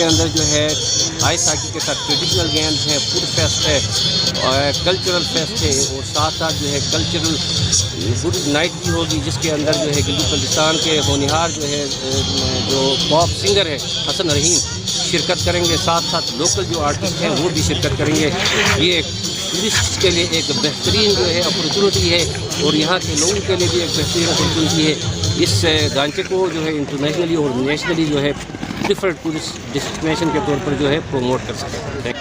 जिसके अंदर जो है आइस हॉकी के साथ ट्रेडिशनल गेम्स हैं, फूड फेस्ट है, कल्चरल फेस्ट है, और साथ साथ जो है कल्चरल गुड नाइट भी होगी, जिसके अंदर जो है गिलगित बल्तिस्तान के होनहार जो है जो पॉप सिंगर है हसन रहीम शिरकत करेंगे, साथ साथ लोकल जो आर्टिस्ट हैं वो भी शिरकत करेंगे। ये टूरिस्ट के लिए एक बेहतरीन जो है अपॉर्चुनिटी है, और यहाँ के लोगों के लिए भी एक बेहतरीन अपॉर्चुनिटी है। इस ढांचे को जो है इंटरनेशनली और नेशनली जो है प्रिफर्ड टूरिस्ट डेस्टिनेशन के तौर पर जो है प्रमोट कर सकते हैं।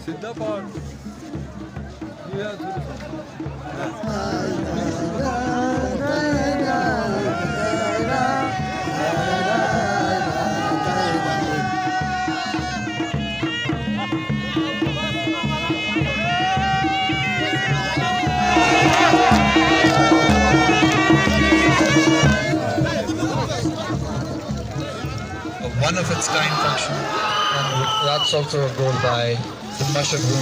Sidda Park. One of its kind function, and that's also a goal by the mushroom.